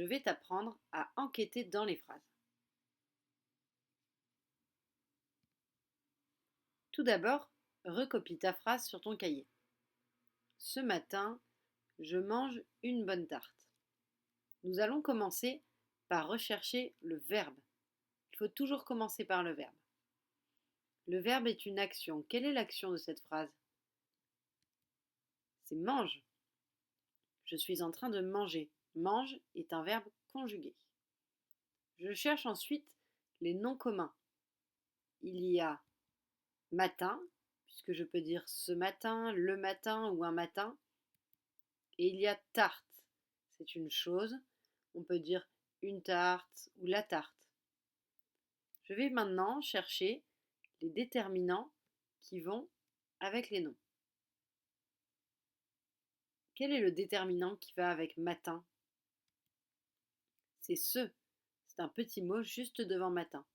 je vais t'apprendre à enquêter dans les phrases. Tout d'abord, recopie ta phrase sur ton cahier. Ce matin, je mange une bonne tarte. Nous allons commencer par rechercher le verbe. Il faut toujours commencer par le verbe. Le verbe est une action. Quelle est l'action de cette phrase? C'est mange. Je suis en train de manger. Mange est un verbe conjugué. Je cherche ensuite les noms communs. Il y a matin, puisque je peux dire ce matin, le matin ou un matin. Et il y a tarte. C'est une chose. On peut dire une tarte ou la tarte. Je vais maintenant chercher les déterminants qui vont avec les noms. Quel est le déterminant qui va avec matin? C'est ce. C'est un petit mot juste devant matin.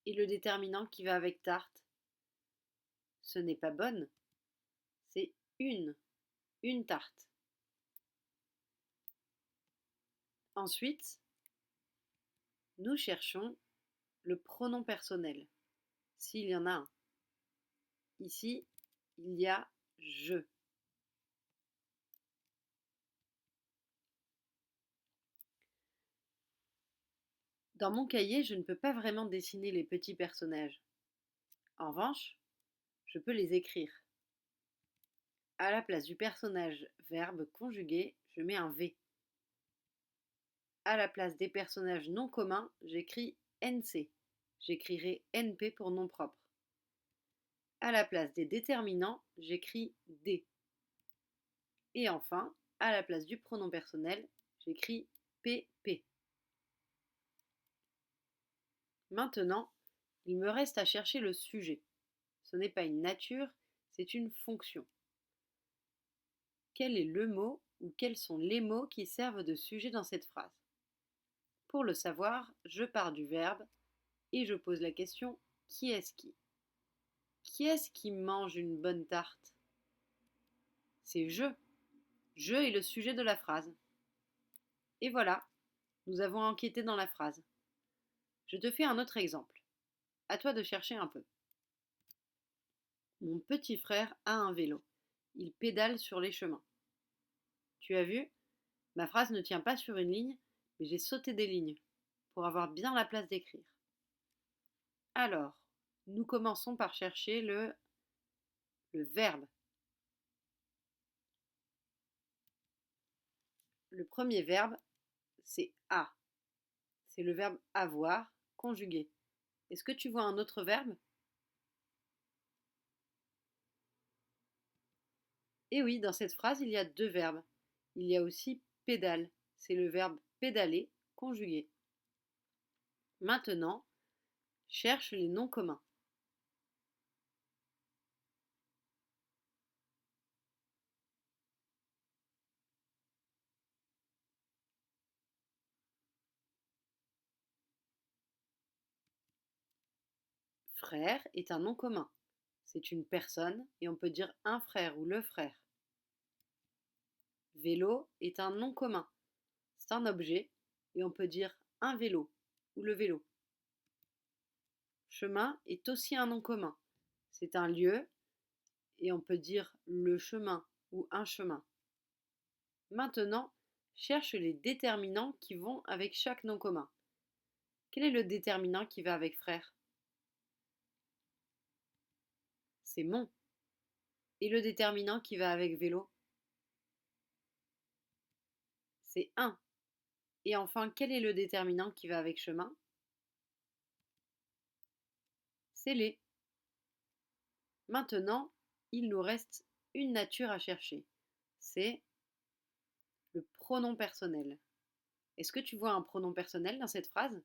Et le déterminant qui va avec tarte? Ce n'est pas bonne. C'est une tarte. Ensuite, nous cherchons le pronom personnel, s'il y en a un. Ici, il y a je. Dans mon cahier, je ne peux pas vraiment dessiner les petits personnages. En revanche, je peux les écrire. À la place du personnage verbe conjugué, je mets un V. À la place des personnages non communs, j'écris NC. J'écrirai NP pour nom propre. À la place des déterminants, j'écris D. Et enfin, à la place du pronom personnel, j'écris PP. Maintenant, il me reste à chercher le sujet. Ce n'est pas une nature, c'est une fonction. Quel est le mot ou quels sont les mots qui servent de sujet dans cette phrase? Pour le savoir, je pars du verbe et je pose la question qui est-ce qui? Qui est-ce qui mange une bonne tarte? C'est je. Je est le sujet de la phrase. Et voilà, nous avons enquêté dans la phrase. Je te fais un autre exemple. À toi de chercher un peu. Mon petit frère a un vélo. Il pédale sur les chemins. Tu as vu? Ma phrase ne tient pas sur une ligne, mais j'ai sauté des lignes pour avoir bien la place d'écrire. Alors, nous commençons par chercher le verbe. Le premier verbe, c'est a. C'est le verbe avoir conjugué. Est-ce que tu vois un autre verbe? Eh oui, dans cette phrase, il y a deux verbes. Il y a aussi pédale. C'est le verbe pédaler conjugué. Maintenant, cherche les noms communs. Frère est un nom commun. C'est une personne et on peut dire un frère ou le frère. Vélo est un nom commun. C'est un objet et on peut dire un vélo ou le vélo. Chemin est aussi un nom commun. C'est un lieu et on peut dire le chemin ou un chemin. Maintenant, cherche les déterminants qui vont avec chaque nom commun. Quel est le déterminant qui va avec frère? C'est mon. Et le déterminant qui va avec vélo? C'est un. Et enfin, quel est le déterminant qui va avec chemin? C'est les. Maintenant, il nous reste une nature à chercher. C'est le pronom personnel. Est-ce que tu vois un pronom personnel dans cette phrase?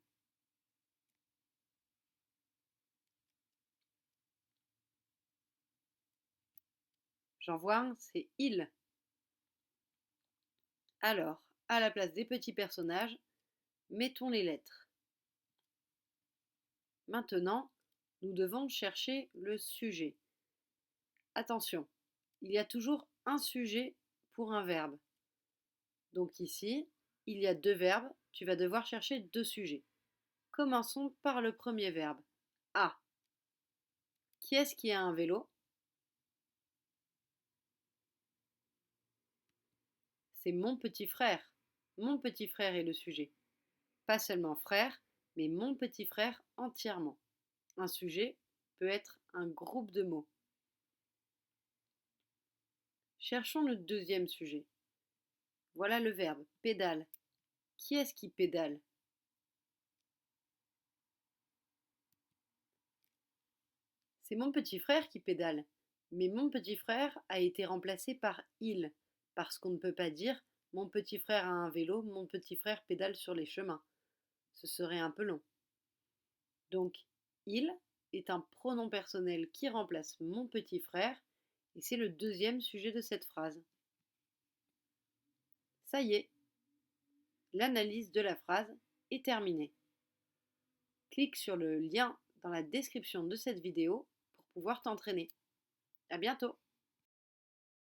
J'en vois un, c'est il. Alors, à la place des petits personnages, mettons les lettres. Maintenant, nous devons chercher le sujet. Attention, il y a toujours un sujet pour un verbe. Donc ici, il y a deux verbes, tu vas devoir chercher deux sujets. Commençons par le premier verbe. A. Qui est-ce qui a un vélo? C'est mon petit frère. Mon petit frère est le sujet. Pas seulement frère, mais mon petit frère entièrement. Un sujet peut être un groupe de mots. Cherchons le deuxième sujet. Voilà le verbe pédale. Qui est-ce qui pédale? C'est mon petit frère qui pédale. Mais mon petit frère a été remplacé par il, parce qu'on ne peut pas dire mon petit frère a un vélo, mon petit frère pédale sur les chemins. Ce serait un peu long. Donc, il est un pronom personnel qui remplace mon petit frère et c'est le deuxième sujet de cette phrase. Ça y est, l'analyse de la phrase est terminée. Clique sur le lien dans la description de cette vidéo pour pouvoir t'entraîner. À bientôt!